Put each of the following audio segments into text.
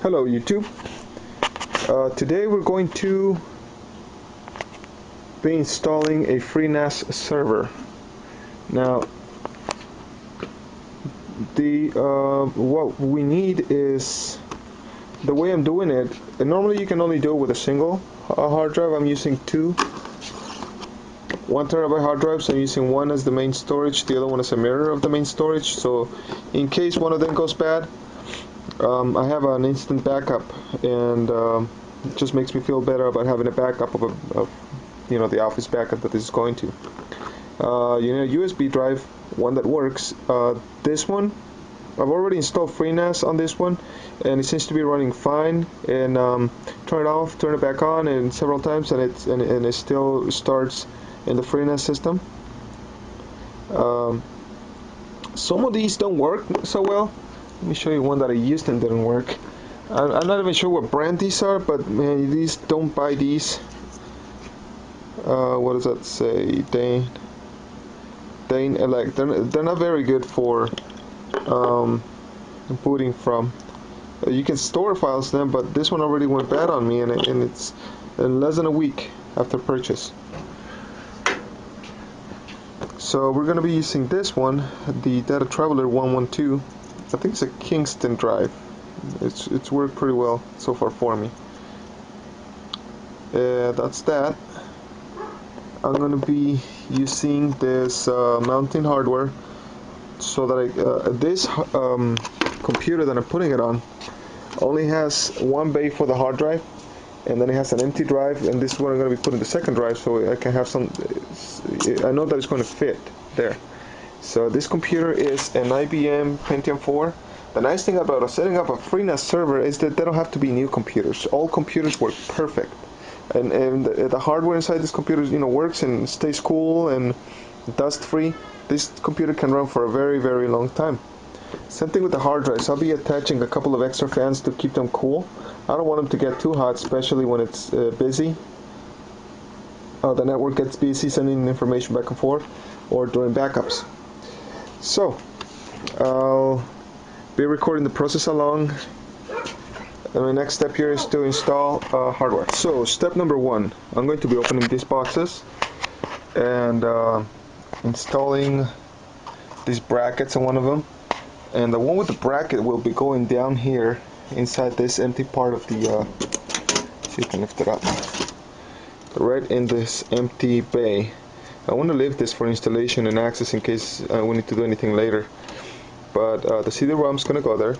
Hello YouTube. Today we're going to be installing a Freenas server. Now what we need is, the way I'm doing it, and normally you can only do it with a single hard drive. I'm using two 1 terabyte hard drives. I'm using one as the main storage, the other one as a mirror of the main storage, so in case one of them goes bad, I have an instant backup, and it just makes me feel better about having a backup of the office backup that this is going to. You need a USB drive, one that works. This one, I've already installed Freenas on this one, and it seems to be running fine. And turn it off, turn it back on, and several times, and it still starts in the Freenas system. Some of these don't work so well. Let me show you one that I used and didn't work. I'm not even sure what brand these are, but man, these, don't buy these. What does that say? Dane Elect. They're not very good for booting from. You can store files in them, but this one already went bad on me, and it's in less than a week after purchase. So we're going to be using this one, the Data Traveler 112. I think it's a Kingston drive. It's worked pretty well so far for me. That's that. I'm going to be using this mounting hardware, so that this computer that I'm putting it on only has one bay for the hard drive, and then it has an empty drive, and this is where I'm going to be putting the second drive, so I can have some. I know that it's going to fit there. So this computer is an IBM Pentium 4. The nice thing about setting up a Freenas server is that they don't have to be new computers. All computers work perfect, and the hardware inside this computer, works and stays cool and dust free. This computer can run for a very, very long time. Same thing with the hard drives. I'll be attaching a couple of extra fans to keep them cool. I don't want them to get too hot, especially when it's busy. The network gets busy sending information back and forth, or during backups. So I'll be recording the process along, and my next step here is to install hardware. So step number 1, I'm going to be opening these boxes and installing these brackets in one of them, and the one with the bracket will be going down here inside this empty part of the see if I can lift it up, right in this empty bay. I want to leave this for installation and access in case we need to do anything later. But the CD-ROM is going to go there.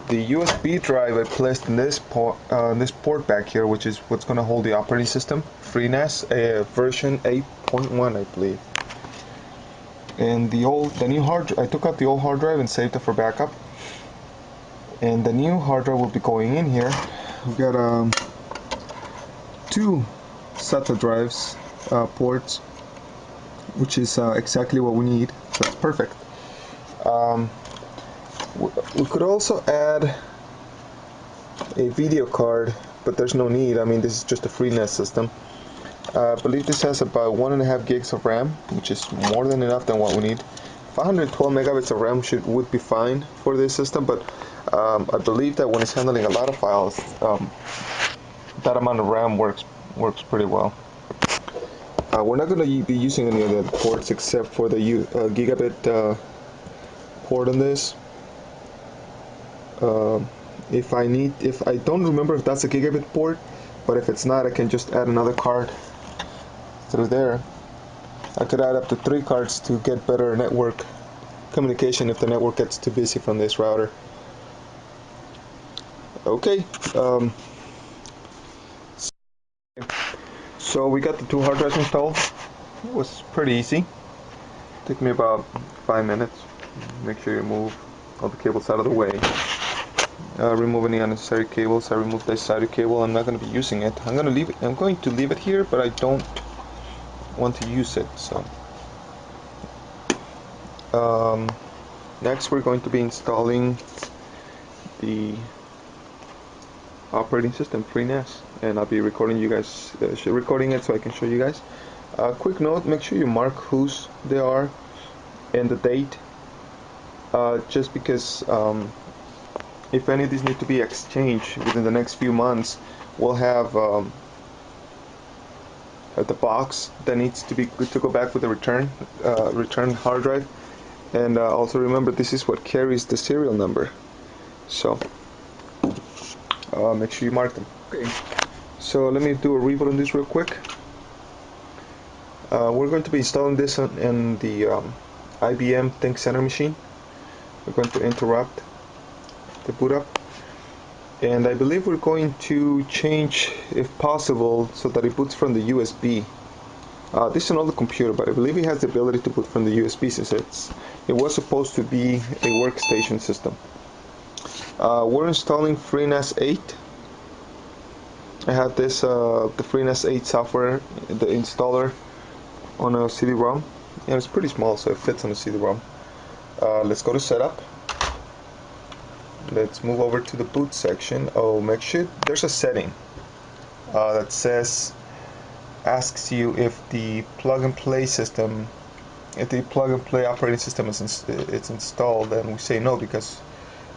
The USB drive I placed in this port back here, which is what's going to hold the operating system, Freenas version 8.1, I believe. And the new hard, I took out the old hard drive and saved it for backup. And the new hard drive will be going in here. We've got 2 SATA drives, ports, which is exactly what we need, so that's perfect. We could also add a video card, but there's no need. I mean, this is just a Freenas system. I believe this has about 1.5 gigs of RAM, which is more than enough than what we need. 512 megabytes of RAM would be fine for this system, but I believe that when it's handling a lot of files, that amount of RAM works pretty well. We're not going to be using any of the ports except for the gigabit port on this. If I don't remember if that's a gigabit port, but if it's not, I can just add another card through there. I could add up to 3 cards to get better network communication if the network gets too busy from this router. Okay. So we got the 2 hard drives installed. It was pretty easy. Took me about 5 minutes. Make sure you move all the cables out of the way. Remove any unnecessary cables. I removed this side cable. I'm not going to be using it. I'm going to leave it here, but I don't want to use it. So next we're going to be installing the operating system, Freenas, and I'll be recording it so I can show you guys. Quick note: make sure you mark whose they are and the date, just because if any of these need to be exchanged within the next few months, we'll have the box that needs to be to go back with the return hard drive. And also remember, this is what carries the serial number, so make sure you mark them. Okay, so let me do a reboot on this real quick. We're going to be installing this in the IBM Think Center machine. We're going to interrupt the boot up, and I believe we're going to change, if possible, so that it boots from the USB. This is an older computer, but I believe it has the ability to boot from the USB, since it was supposed to be a workstation system. We're installing Freenas 8. I have this the Freenas 8 software, the installer, on a CD-ROM, and it's pretty small, so it fits on a CD-ROM. Let's go to setup. Let's move over to the boot section. Oh, make sure there's a setting that asks you if the plug-and-play system, if the plug-and-play operating system is it's installed, and we say no because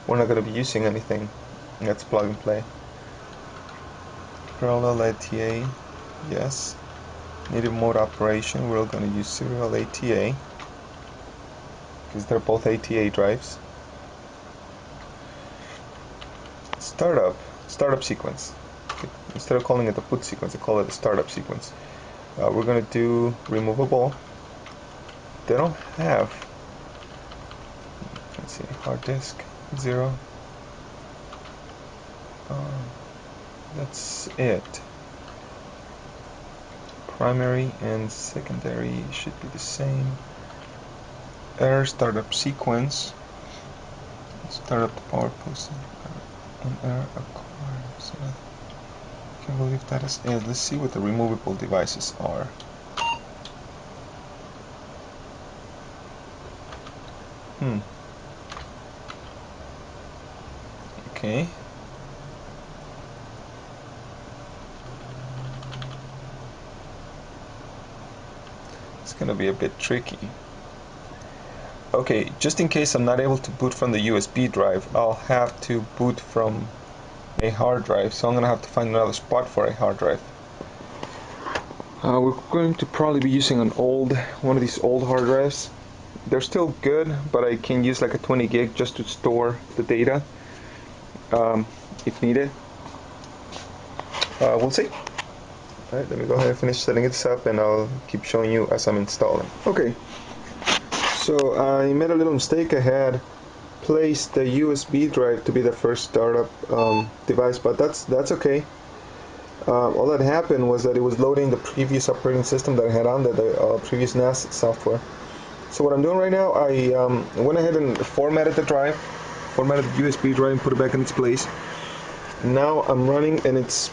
we're not going to be using anything that's plug-and-play. Parallel ATA, yes. Native mode operation, we're going to use serial ATA because they're both ATA drives. Startup sequence. Instead of calling it the boot sequence, I call it the startup sequence. We're going to do removable. They don't have, let's see, hard disk 0. That's it. Primary and secondary should be the same. Error startup sequence. Start up the power post and error acquired. So I can't believe that is it. Let's see what the removable devices are. Okay. It's gonna be a bit tricky. Okay, just in case I'm not able to boot from the USB drive, I'll have to boot from a hard drive, so I'm gonna have to find another spot for a hard drive. We're going to probably be using one of these old hard drives. They're still good, but I can use like a 20 gig just to store the data if needed. We'll see. Alright, let me go ahead and finish setting this up, and I'll keep showing you as I'm installing. Okay, so I made a little mistake. I had placed the USB drive to be the first startup device, but that's okay. All that happened was that it was loading the previous operating system that I had on the previous NAS software. So what I'm doing right now, I went ahead and formatted the USB drive and put it back in its place. Now I'm running, and it's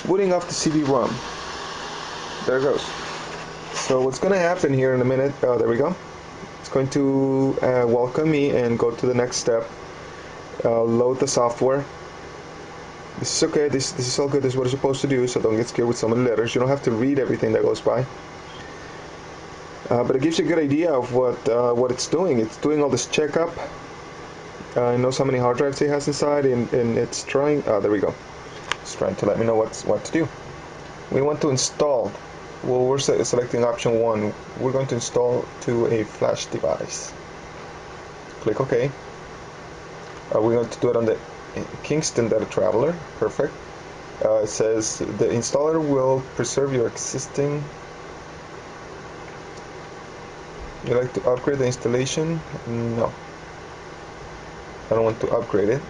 booting off the CD-ROM. There it goes. So what's going to happen here in a minute, there we go. It's going to welcome me and go to the next step. Load the software. This is okay, this is all good, this is what it's supposed to do, so don't get scared with so many letters. You don't have to read everything that goes by. But it gives you a good idea of what it's doing. It's doing all this checkup. It knows how many hard drives it has inside, and it's trying, there we go. It's trying to let me know what to do. We want to install. Well, we're selecting option 1. We're going to install to a flash device. Click OK. We're going to do it on the Kingston Data Traveler. Perfect. It says the installer will preserve your existing. You like to upgrade the installation? No. I don't want to upgrade it.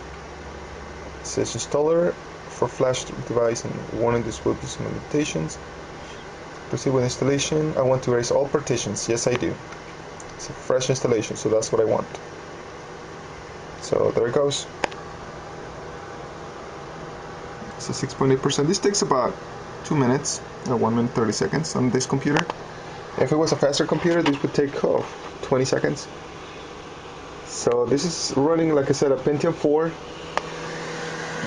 It says installer for flash device, and warning, this will be some limitations. Proceed with installation. I want to erase all partitions. Yes, I do. It's a fresh installation, so that's what I want. So there it goes. It's a 6.8%. This takes about 2 minutes, 1 minute 30 seconds on this computer. If it was a faster computer, this would take 20 seconds. So this is running, like I said, a Pentium 4.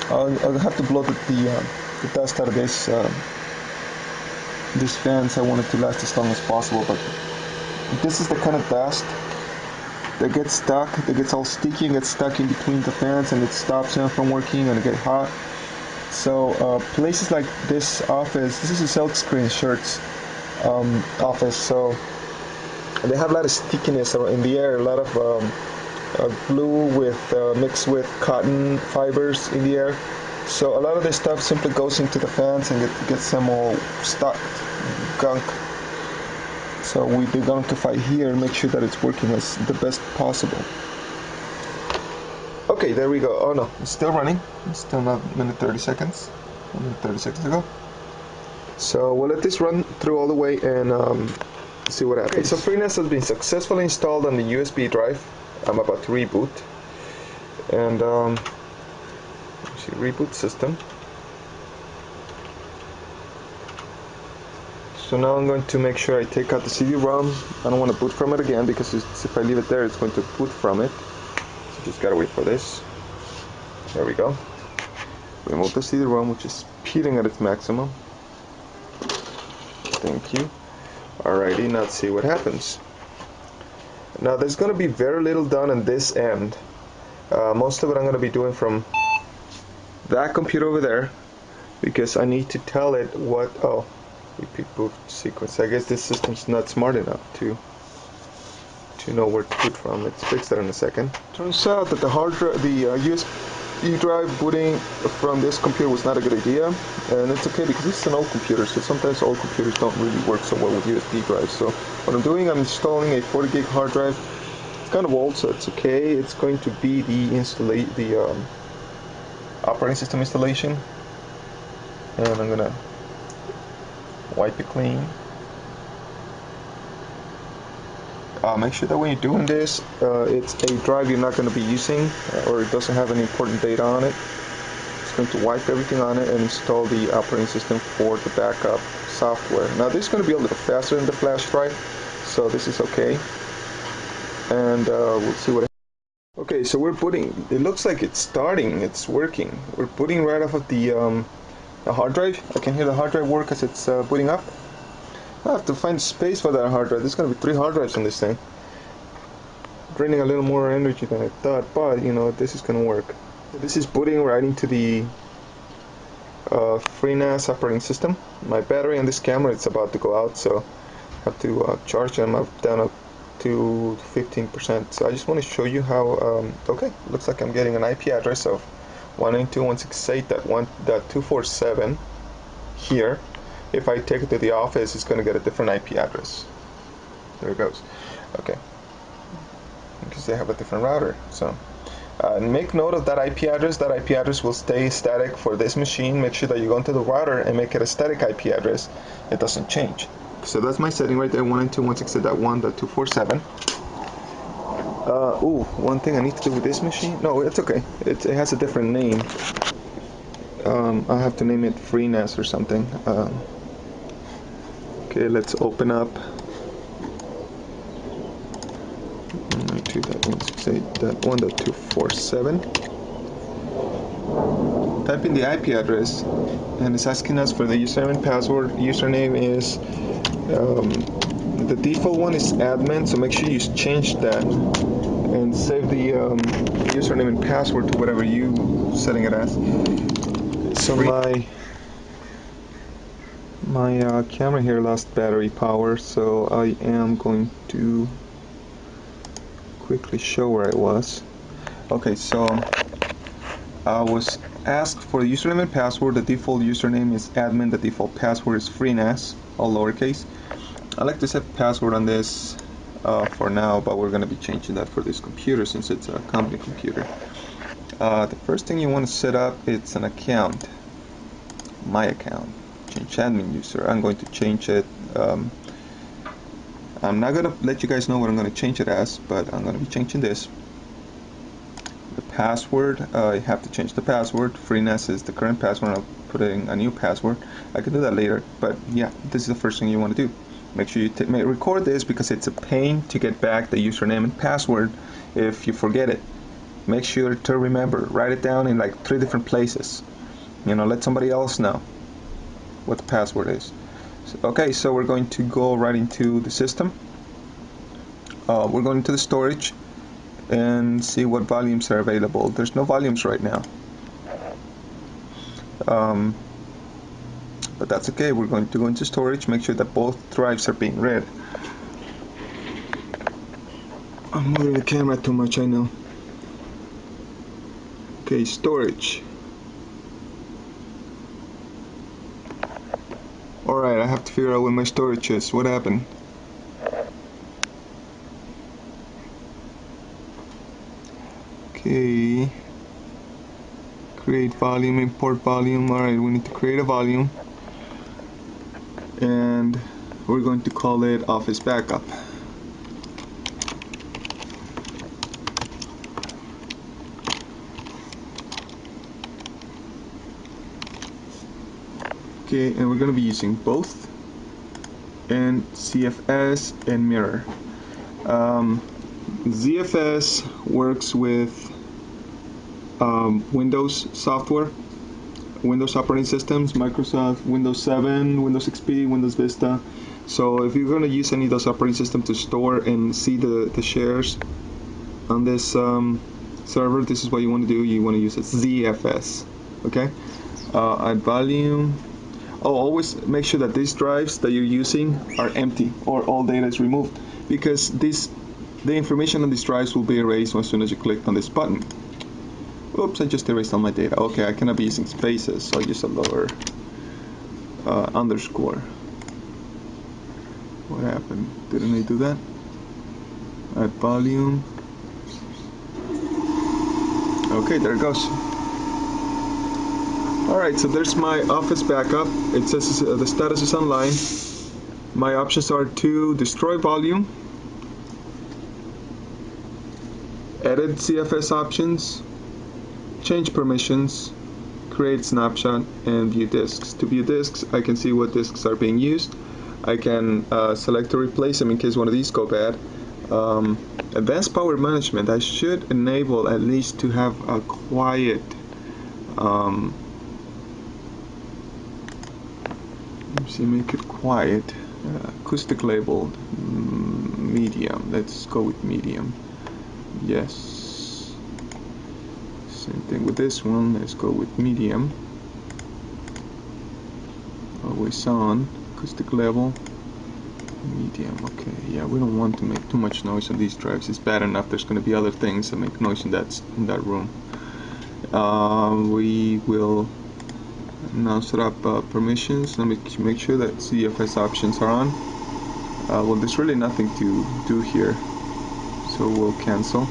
I'll have to blow the dust out of this fans. I want it to last as long as possible, but this is the kind of dust that gets stuck, that gets all sticky and gets stuck in between the fans, and it stops them from working and it gets hot. So places like this office, this is a silkscreen shirts office, so they have a lot of stickiness in the air, a lot of glue with mixed with cotton fibers in the air. So a lot of this stuff simply goes into the fans and gets them all stuck, gunk. So we're going to fight here and make sure that it's working as the best possible. Okay, there we go. Oh no, it's still running. It's still not 1 minute 30 seconds. 1 minute 30 seconds ago. So we'll let this run through all the way and see what happens. Okay, so Freenas has been successfully installed on the USB drive. I'm about to reboot. And reboot system. So now I'm going to make sure I take out the CD-ROM. I don't want to boot from it again because if I leave it there, it's going to boot from it. So just gotta wait for this. There we go. Remove the CD-ROM, which is peeling at its maximum. Thank you. Alrighty, now let's see what happens. Now there's going to be very little done on this end. Most of it I'm going to be doing from that computer over there, because I need to tell it what. Oh, repeat boot sequence. I guess this system's not smart enough to know where to boot from. Let's fix that in a second. Turns out that the USB drive booting from this computer was not a good idea, and it's okay because this is an old computer, so sometimes old computers don't really work so well with USB drives. So what I'm doing, I'm installing a 40 gig hard drive. It's kind of old, so it's okay. It's going to be the operating system installation, and I'm gonna wipe it clean. Make sure that when you're doing this, it's a drive you're not going to be using, or it doesn't have any important data on it. It's going to wipe everything on it and install the operating system for the backup software. Now this is going to be a little faster than the flash drive, so this is okay. And we'll see what. Okay, so we're booting. It looks like it's starting. It's working. We're booting right off of the hard drive. I can hear the hard drive work as it's booting up. I have to find space for that hard drive. There's going to be 3 hard drives on this thing. Draining a little more energy than I thought, but you know, this is going to work. This is booting right into the Freenas operating system. My battery on this camera is about to go out, so I have to charge them up down up to 15%. So I just want to show you how. Okay, looks like I'm getting an IP address of 192.168.1.247 here. If I take it to the office, it's going to get a different IP address. There it goes. Okay, because they have a different router. So make note of that IP address. That IP address will stay static for this machine. Make sure that you go into the router and make it a static IP address. It doesn't change. So that's my setting right there, 192.168.1.247. Ooh, one thing I need to do with this machine. No, it's okay. It has a different name. I'll have to name it Freenas or something. Okay, let's open up 192.168.1.247. Type in the IP address, and it's asking us for the username and password. Username is the default one is admin, so make sure you change that and save the username and password to whatever you setting it as. So my camera here lost battery power, so I am going to quickly show where I was. Okay, so I was asked for the username and password. The default username is admin, the default password is Freenas, all lowercase. I like to set password on this for now, but we're going to be changing that for this computer since it's a company computer. The first thing you want to set up, it's an account, my account. Change admin user. I'm going to change it. I'm not going to let you guys know what I'm going to change it as, but I'm going to be changing this. The password, you have to change the password. Freenas is the current password. I'll put in a new password. I can do that later, but yeah, this is the first thing you want to do. Make sure you record this because it's a pain to get back the username and password if you forget it. Make sure to remember. Write it down in like 3 different places. You know, let somebody else know what the password is. Okay, so we're going to go right into the system. We're going to the storage. and see what volumes are available. There's no volumes right now. But that's okay. We're going to go into storage, make sure that both drives are being read. I'm moving the camera too much, I know. Okay, storage. Alright, I have to figure out where my storage is. What happened? Okay. Create volume, import volume. Alright, we need to create a volume. And we're going to call it Office Backup. Okay, and we're going to be using both, and CFS and mirror. ZFS works with Windows software, Windows operating systems, Microsoft, Windows 7, Windows XP, Windows Vista. So if you're going to use any of those operating systems to store and see the shares on this server, this is what you want to do. You want to use a ZFS. Okay, add volume. Oh, always make sure that these drives that you're using are empty or all data is removed, because the information on these drives will be erased as soon as you click on this button. Oops, I just erased all my data. Okay, I cannot be using spaces, so I'll use a lower underscore. What happened? Didn't I do that? Add volume. Okay, there it goes. Alright, so there's my Office Backup. It says the status is online. My options are to destroy volume, edit CFS options, change permissions, create snapshot, and view disks. To view disks, I can see what disks are being used. I can select to replace them in case one of these go bad. Advanced power management, I should enable at least to have a quiet make it quiet. Acoustic labeled medium. Let's go with medium. Yes. Same thing with this one. Let's go with medium. Always on. Acoustic level. Medium. Okay. Yeah, we don't want to make too much noise on these drives. It's bad enough. There's going to be other things that make noise in that room. We will now set up permissions. Let me make sure that CFS options are on. Well, there's really nothing to do here, so we'll cancel.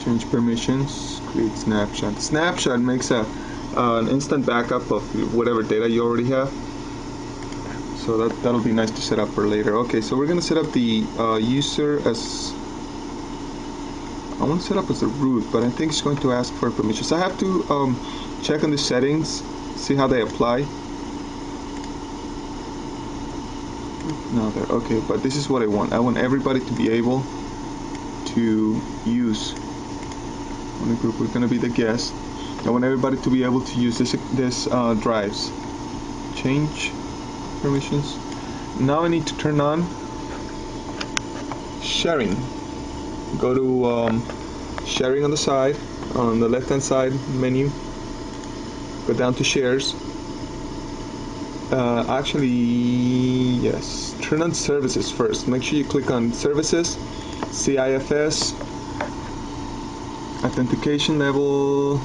Change permissions, create snapshot. Snapshot makes an instant backup of whatever data you already have. So that'll be nice to set up for later. Okay, so we're gonna set up the user as, I want to set up as the root, but I think it's going to ask for permissions. I have to check on the settings, see how they apply. No, there. Okay, but this is what I want. I want everybody to be able to use. On the group, we're gonna be the guest. I want everybody to be able to use this drives. Change permissions. Now I need to turn on sharing. Go to sharing on the side, on the left hand side menu. Go down to shares. Actually, yes, turn on services first. Make sure you click on services, CIFS, authentication level,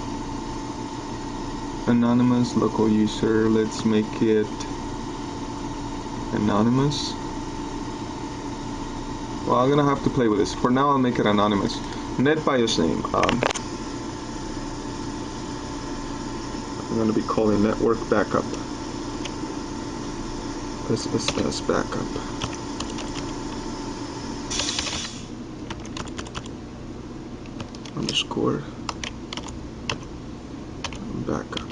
anonymous, local user. Let's make it anonymous. Well, I'm gonna have to play with this. For now, I'll make it anonymous. NetBIOS name. I'm gonna be calling network backup. SSS backup. Underscore backup.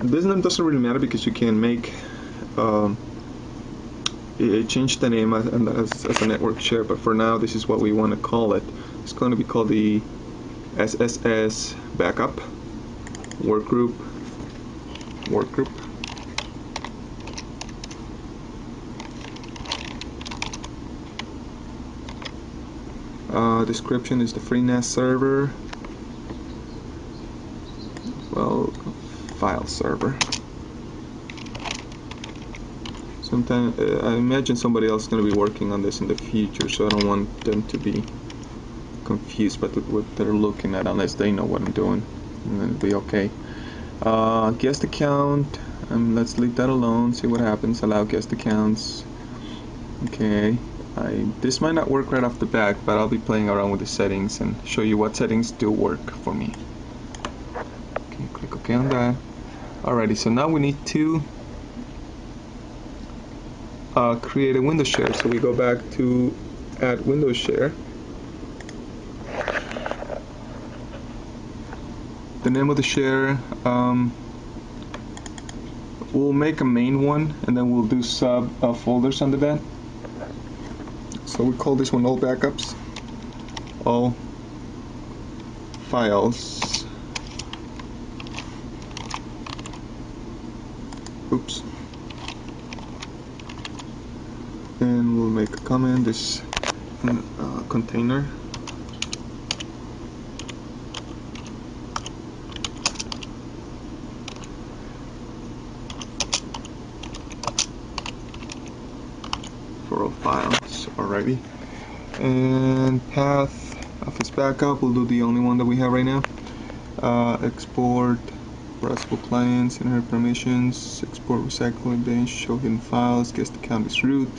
This name doesn't really matter because you can make change the name as a network share, but for now this is what we want to call it. It's going to be called the SSS backup work group. workgroup. Description is the Freenas server. Well, file server. Sometimes I imagine somebody else is going to be working on this in the future, so I don't want them to be confused by what they're looking at unless they know what I'm doing, and then it'll be okay. Guest account, let's leave that alone, see what happens. Allow guest accounts. Okay, this might not work right off the bat, but I'll be playing around with the settings and show you what settings do work for me. Okay, click OK on that. Alrighty, so now we need to create a window share. So we go back to add window share. The name of the share, we'll make a main one and then we'll do sub folders under that. So we call this one all backups, all files. Oops. And we'll make a comment, this container. For all files already. And path of its backup, we'll do the only one that we have right now. Export browsable clients, inherit permissions, export recycling bench, show hidden files, guest account is root.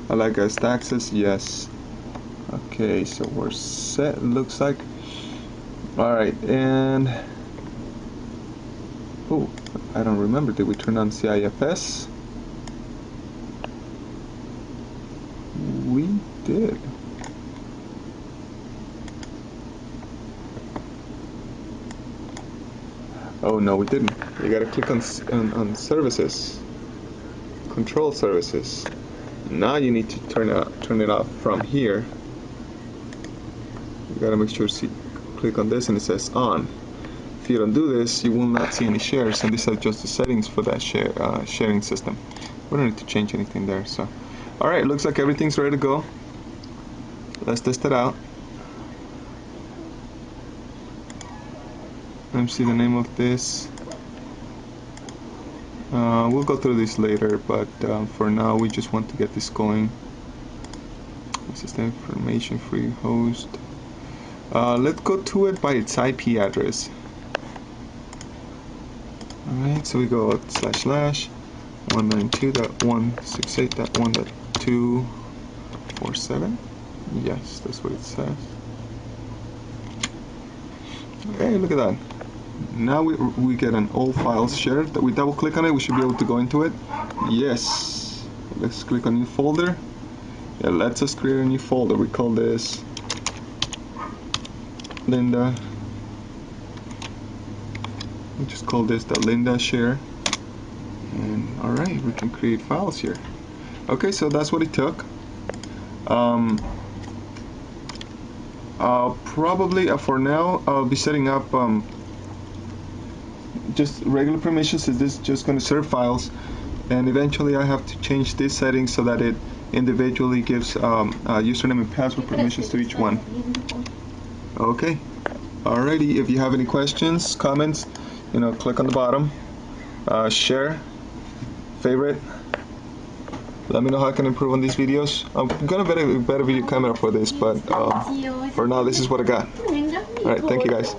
I like guest access, yes. Okay, so we're set, it looks like. Alright, and oh, I don't remember, did we turn on CIFS? We did. Oh no, we didn't. You gotta click on services, control services. Now you need to turn it off from here. You gotta make sure you click on this and it says on. If you don't do this, you will not see any shares, and these are just the settings for that sharing system. We don't need to change anything there. So, all right, looks like everything's ready to go. Let's test it out. Let me see the name of this. We'll go through this later, but for now we just want to get this going. System information, free host. Let's go to it by its IP address. Alright, so we go / 192.168.1.247. Yes, that's what it says. Okay, look at that. Now we get an all files share. That we double click on it, we should be able to go into it. Yes. Let's click on new folder. Yeah, lets us create a new folder. We call this Linda. We just call this the Linda share. And alright, we can create files here. Okay, so that's what it took. Probably for now I'll be setting up just regular permissions. Is this just going to serve files, and eventually I have to change this setting so that it individually gives username and password permissions to each one. Okay, alrighty. If you have any questions, comments, click on the bottom, share, favorite. Let me know how I can improve on these videos. I'm gonna get a better video camera for this, but for now this is what I got. Alright, thank you guys.